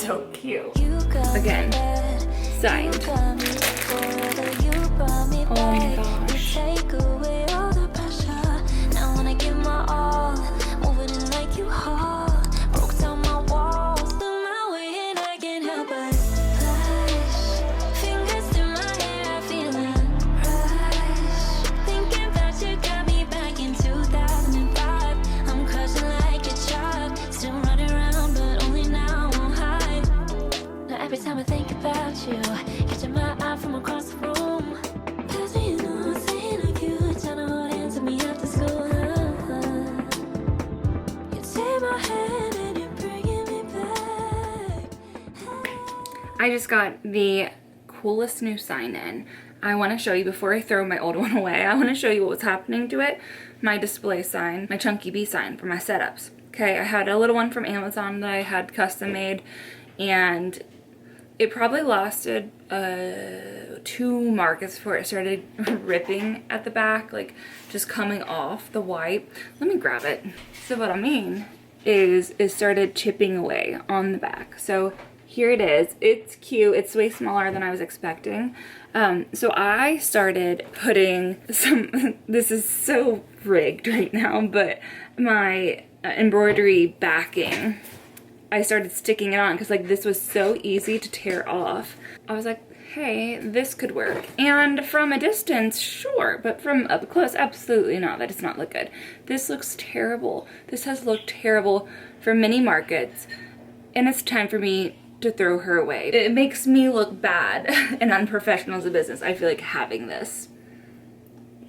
so cute. Again, signed. Oh my gosh. Every time I think about you, catching my eye from across the room. Pass me a note saying I could, trying to hold hands with me after school. You take my hand and you're bringing me back. I just got the coolest new sign in. I want to show you before I throw my old one away. I want to show you what was happening to it. My display sign, my chunky bee sign for my setups. Okay, I had a little one from Amazon that I had custom made, and it probably lasted 2 markets before it started ripping at the back, like just coming off the white. Let me grab it. So what I mean is it started chipping away on the back. So here it is. It's cute. It's way smaller than I was expecting. So I started putting some, this is so rigged right now, but my embroidery backing, I started sticking it on because like this was so easy to tear off. I was like, hey, this could work. And from a distance, sure, but from up close, absolutely not. That does not look good. This looks terrible. This has looked terrible for many markets, and it's time for me to throw her away. It makes me look bad and unprofessional as a business. I feel like having this.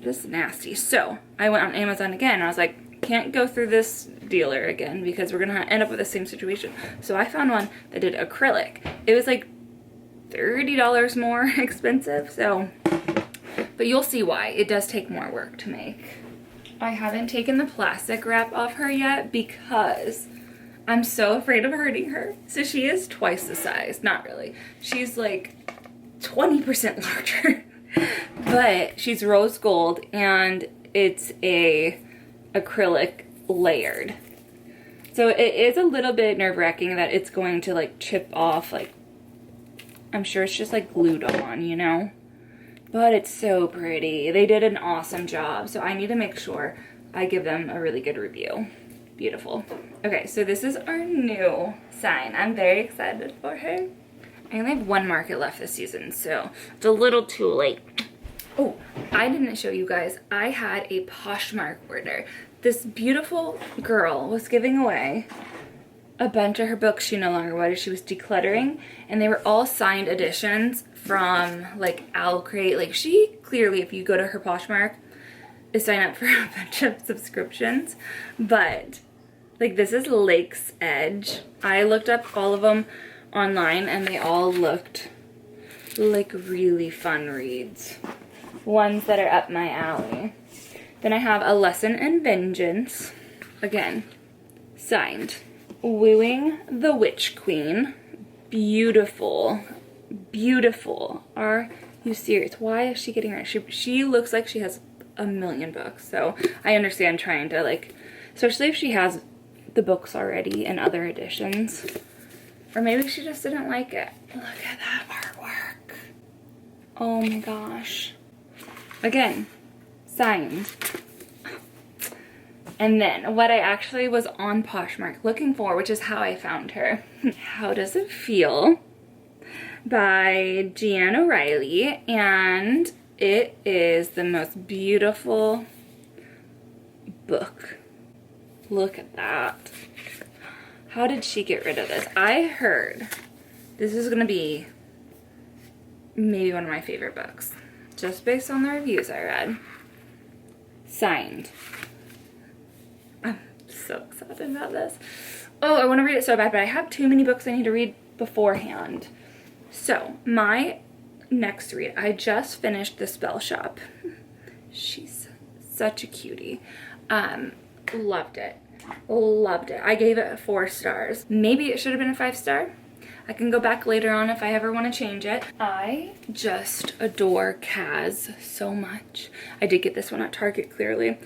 This is nasty. So I went on Amazon again and I was like, can't go through this dealer again because we're gonna end up with the same situation. So I found one that did acrylic. It was like $30 more expensive, so, but you'll see why. It does take more work to make. I haven't taken the plastic wrap off her yet because I'm so afraid of hurting her. So she is twice the size. Not really. She's like 20% larger. But she's rose gold and it's a acrylic layered. So it is a little bit nerve-wracking that it's going to like chip off. Like, I'm sure it's just like glued on, you know? But it's so pretty. They did an awesome job. So I need to make sure I give them a really good review. Beautiful. Okay, so this is our new sign. I'm very excited for her. I only have 1 market left this season, so it's a little too late. Oh, I didn't show you guys. I had a Poshmark order. This beautiful girl was giving away a bunch of her books she no longer wanted. She was decluttering, and they were all signed editions from like Owl Crate. Like, she clearly, if you go to her Poshmark, is sign up for a bunch of subscriptions. But like, this is Lake's Edge. I looked up all of them online and they all looked like really fun reads. Ones that are up my alley. Then I have A Lesson in Vengeance. Again, signed. Wooing the Witch Queen. Beautiful. Beautiful. Are you serious? Why is she getting her? She looks like she has a million books. So I understand trying to like, especially if she has the books already in other editions. Or maybe she just didn't like it. Look at that artwork. Oh my gosh. Again, signed. And then what I actually was on Poshmark looking for, which is how I found her. How Does It Feel? By Jean O'Reilly. And it is the most beautiful book. Look at that. How did she get rid of this? I heard this is going to be maybe one of my favorite books, just based on the reviews I read. Signed. I'm so excited about this. Oh, I want to read it so bad, but I have too many books I need to read beforehand. So, my next read, I just finished The Spell Shop. She's such a cutie. Loved it. Loved it. I gave it 4 stars. Maybe it should have been a 5-star. I can go back later on if I ever want to change it. I just adore Kaz so much. I did get this one at Target, clearly.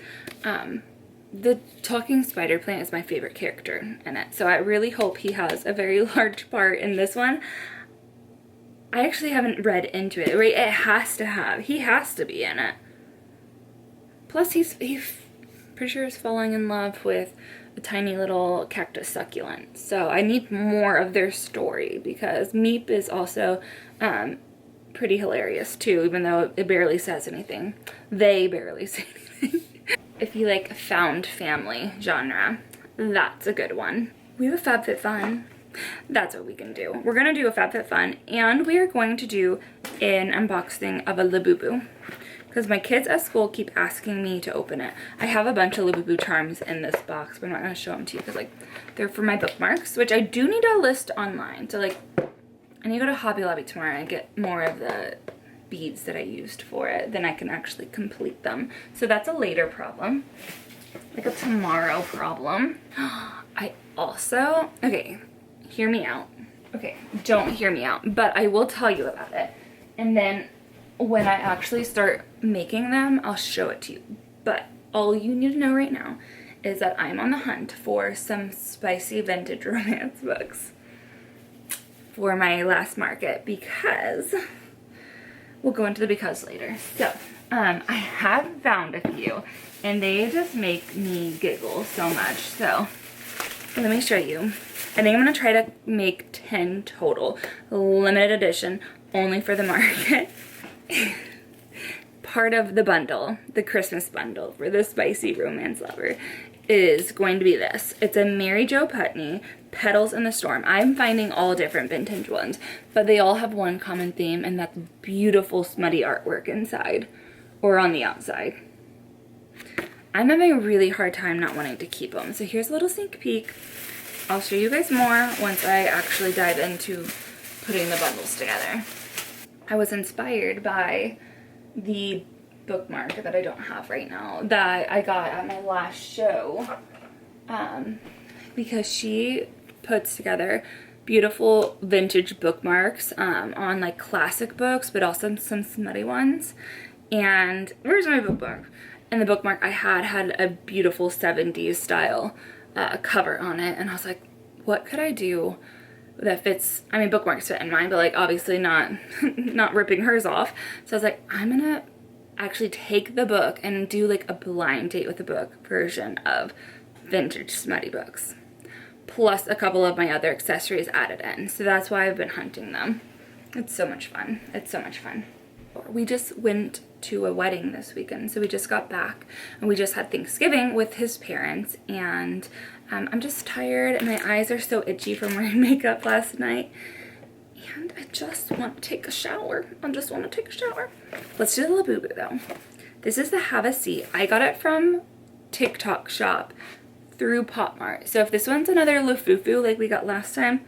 the talking spider plant is my favorite character in it. So I really hope he has a very large part in this one. I actually haven't read into it, right? It has to have, he has to be in it. Plus he's pretty sure is falling in love with a tiny little cactus succulent. So I need more of their story because Meep is also pretty hilarious too, even though it barely says anything. They barely say anything. If you like found family genre, that's a good one. We have a FabFitFun. That's what we can do. We're gonna do a FabFitFun, and we are going to do an unboxing of a labubu because my kids at school keep asking me to open it. I have a bunch of labubu charms in this box, but I'm not gonna show them to you because like they're for my bookmarks, which I do need to list online. So like I need to go to Hobby Lobby tomorrow and get more of the beads that I used for it, then I can actually complete them. So that's a later problem, like a tomorrow problem. I also, okay, hear me out. Okay, don't hear me out, but I will tell you about it. And then when I actually start making them, I'll show it to you. But all you need to know right now is that I'm on the hunt for some spicy vintage romance books for my last market because we'll go into the because later. So, I have found a few, and they just make me giggle so much. So, let me show you. I think I'm gonna try to make 10 total, limited edition, only for the market. Part of the bundle, the Christmas bundle for the spicy romance lover, is going to be this. It's a Mary Jo Putney, Petals in the Storm. I'm finding all different vintage ones, but they all have one common theme, and that's beautiful smutty artwork inside or on the outside. I'm having a really hard time not wanting to keep them. So here's a little sneak peek. I'll show you guys more once I actually dive into putting the bundles together. I was inspired by the bookmark that I don't have right now that I got at my last show, because she puts together beautiful vintage bookmarks on like classic books, but also some smutty ones. And where's my bookmark? And the bookmark I had a beautiful 70s style cover on it, and I was like, what could I do that fits? I mean, bookmarks fit in mine, but like obviously not not ripping hers off. So I was like, I'm gonna actually take the book and do like a blind date with the book version of vintage smutty books, plus a couple of my other accessories added in. So that's why I've been hunting them. It's so much fun. It's so much fun. We just went to a wedding this weekend, so we just got back and we just had Thanksgiving with his parents, and I'm just tired and my eyes are so itchy from wearing makeup last night, and I just want to take a shower. Let's do the labubu though. This is the Have a Seat. I got it from TikTok shop through Pop Mart. So if this one's another lafufu like we got last time,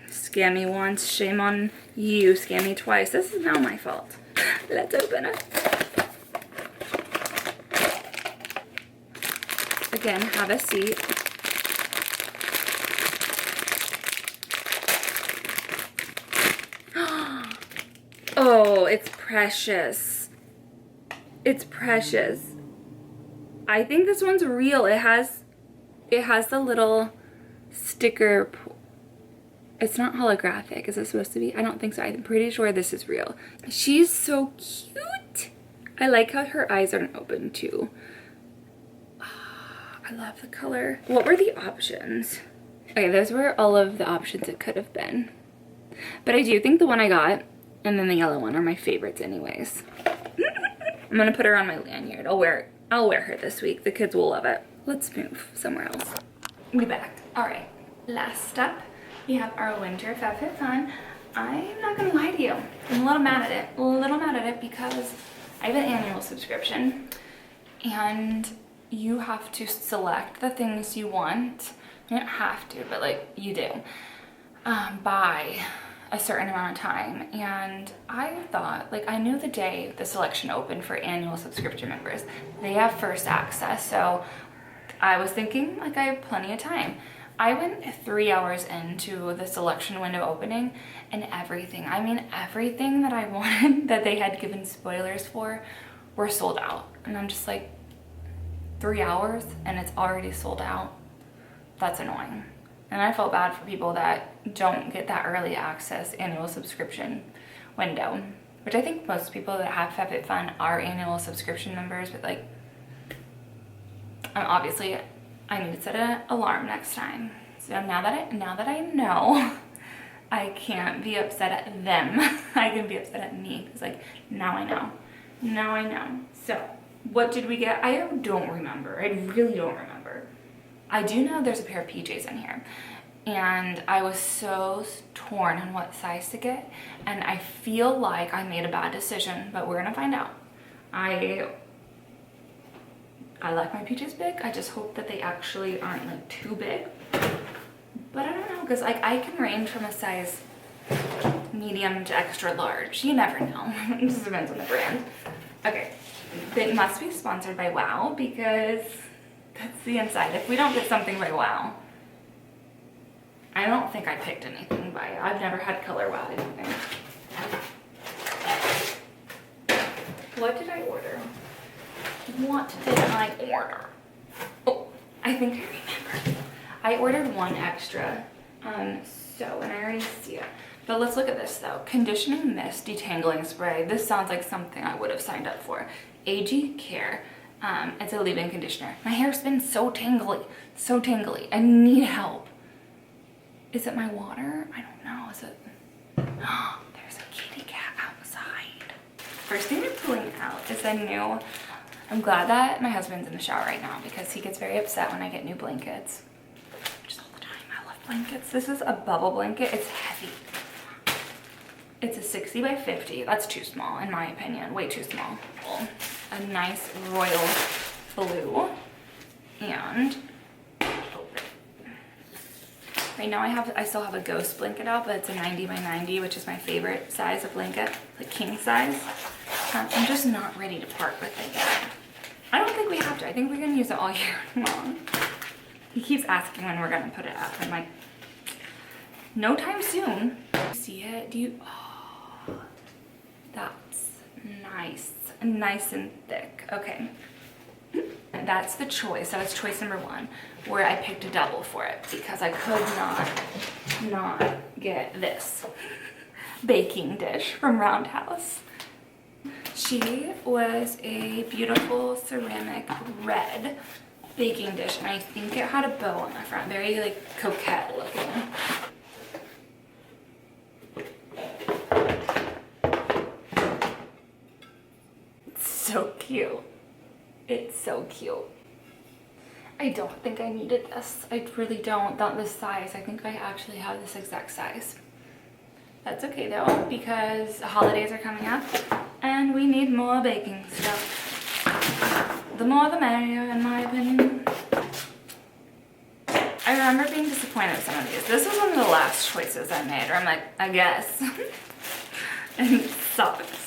scam me once, shame on you, scam me twice. This is now my fault. Let's open it. Again, Have a Seat. Oh, it's precious. It's precious. I think this one's real. It has the little sticker. It's not holographic. Is it supposed to be? I don't think so. I'm pretty sure this is real. She's so cute. I like how her eyes aren't open too. I love the color. What were the options? Okay, those were all of the options it could have been. But I do think the one I got and then the yellow one are my favorites anyways. I'm gonna put her on my lanyard. I'll wear her this week. The kids will love it. Let's move somewhere else. Be back. All right, last up, we have our winter FabFitFun. I'm not gonna lie to you. I'm a little mad at it because I have an annual subscription and you have to select the things you want. You don't have to, but like you do, by a certain amount of time. And I thought, like, I knew the day the selection opened for annual subscription members, they have first access. So I was thinking like I have plenty of time. I went 3 hours into the selection window opening and everything, I mean everything that I wanted that they had given spoilers for were sold out. And I'm just like, 3 hours and it's already sold out. That's annoying. And I felt bad for people that don't get that early access annual subscription window, which I think most people that have FabFitFun are annual subscription members, but like, obviously I need to set an alarm next time. So now that I know, I can't be upset at them. I can be upset at me. It's like, now I know. Now I know. So what did we get? I don't remember. I really don't remember. I do know there's a pair of PJs in here. And I was so torn on what size to get. And I feel like I made a bad decision, but we're gonna find out. I like my PJs big. I just hope that they actually aren't like too big. But I don't know, because like I can range from a size medium to extra large. You never know. It just depends on the brand. Okay, it must be sponsored by Wow, because that's the inside. If we don't get something by Wow, I don't think I picked anything by it. I've never had color Wow anything. What did I order? What did I order? Oh, I think I remember. I ordered one extra, and I already see it. But let's look at this though. Conditioning mist detangling spray. This sounds like something I would have signed up for. AG Care. It's a leave-in conditioner. My hair's been so tangly, so tangly. I need help. Is it my water? I don't know. Is it? Oh, there's a kitty cat outside. First thing we're pulling out is a new. I'm glad that my husband's in the shower right now because he gets very upset when I get new blankets. Just all the time. I love blankets. This is a bubble blanket. It's heavy. It's a 60 by 50. That's too small in my opinion. Way too small. A nice royal blue. And right now I still have a ghost blanket out, but it's a 90 by 90, which is my favorite size of blanket, like king size. I'm just not ready to part with it yet. I don't think we have to. I think we're gonna use it all year long. He keeps asking when we're gonna put it up. I'm like, no time soon. You see it? Do you? Oh, that's nice. Nice and thick. Okay. That's the choice. That was choice number one, where I picked a double for it because I could not get this baking dish from Roundhouse. She was a beautiful ceramic red baking dish, and I think it had a bow on the front, very like coquette looking. It's so cute. It's so cute. I don't think I needed this. I really don't. Not this size. I think I actually have this exact size. That's okay though, because the holidays are coming up and we need more baking stuff. The more the merrier, in my opinion. I remember being disappointed with some of these. This was one of the last choices I made, or I'm like, I guess. And it sucks.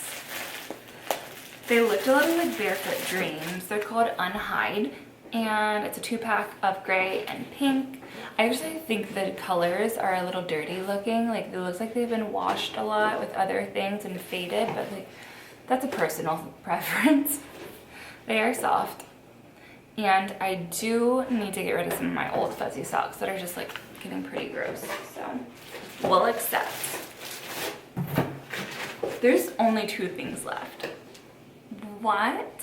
They looked a little like Barefoot Dreams. They're called Unhide, and it's a 2-pack of gray and pink. I actually think the colors are a little dirty looking. Like it looks like they've been washed a lot with other things and faded, but like that's a personal preference. They are soft, and I do need to get rid of some of my old fuzzy socks that are just like getting pretty gross. So we'll accept. There's only 2 things left. What?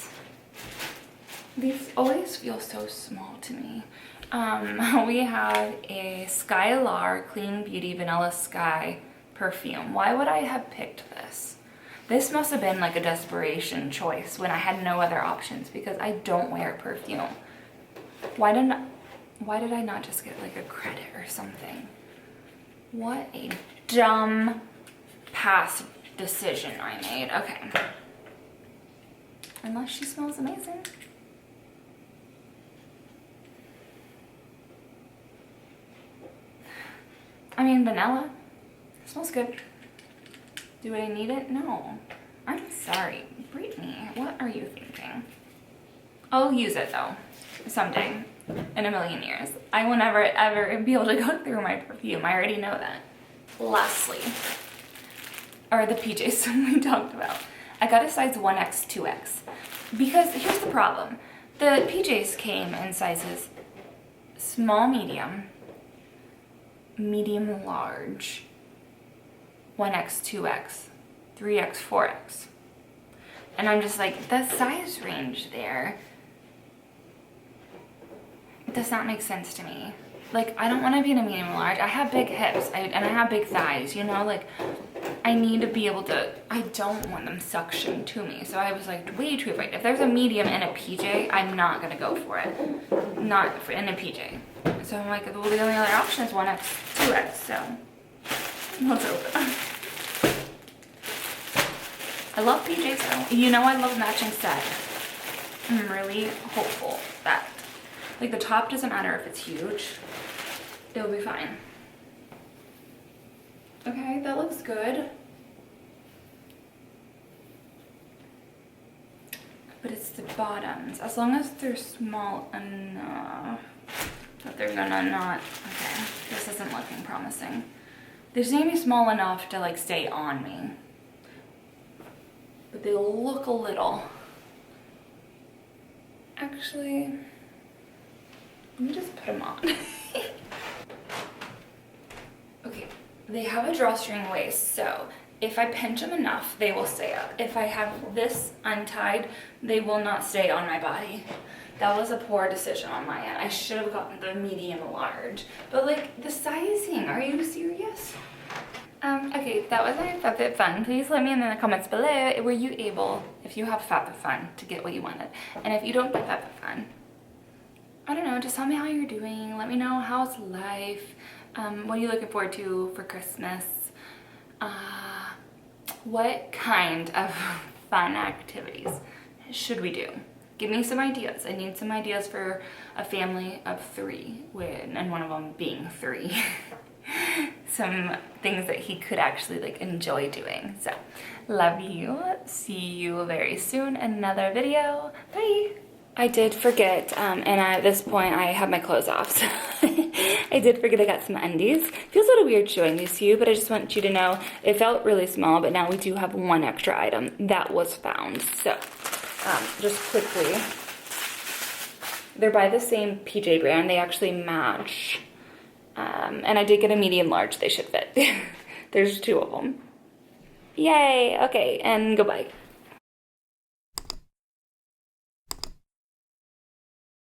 These always feel so small to me. We have a Skylar Clean Beauty Vanilla Sky perfume. Why would I have picked this? This must have been like a desperation choice when I had no other options because I don't wear perfume. Why did I not just get like a credit or something? What a dumb past decision I made. Okay. Unless she smells amazing. I mean, vanilla. It smells good. Do I need it? No. I'm sorry. Brittany, what are you thinking? I'll use it though. Someday. In a million years. I will never ever be able to go through my perfume. I already know that. Lastly, are the PJs we talked about. I got a size 1X, 2X. Because here's the problem. The PJs came in sizes small, medium, medium large, 1X, 2X, 3X, 4X. And I'm just like, the size range there does not make sense to me. Like, I don't want to be in a medium large. I have big hips and I have big thighs, you know, like I need to be able to, I don't want them suction to me. So I was like way too afraid. If there's a medium in a PJ, I'm not going to go for it. Not for, in a PJ. So I'm like, well, the only other option is 1X, 2X. So let's open. I love PJs though. You know I love matching set. I'm really hopeful that, like, the top doesn't matter if it's huge. It'll be fine. Okay, that looks good. But it's the bottoms. As long as they're small enough that they're gonna not, okay, this isn't looking promising. They just need to be small enough to like stay on me. But they look a little. Actually, let me just put them on. Okay, they have a drawstring waist, so if I pinch them enough, they will stay up. If I have this untied, they will not stay on my body. That was a poor decision on my end. I should have gotten the medium large. But like, the sizing, are you serious? Okay, that was my fabfitfun. Please let me know in the comments below, were you able, if you have fabfitfun, to get what you wanted? And if you don't buy fabfitfun, I don't know, just tell me how you're doing. Let me know how's life. What are you looking forward to for Christmas? What kind of fun activities should we do? Give me some ideas. I need some ideas for a family of 3, and one of them being 3. Some things that he could actually like enjoy doing. So, love you. See you very soon in another video. Bye. I did forget, and at this point I have my clothes off, so I did forget I got some undies. Feels a little weird showing these to you, but I just want you to know it felt really small, but now we do have one extra item that was found. So, just quickly, they're by the same PJ brand. They actually match, and I did get a medium large. They should fit. There's 2 of them. Yay! Okay, and goodbye.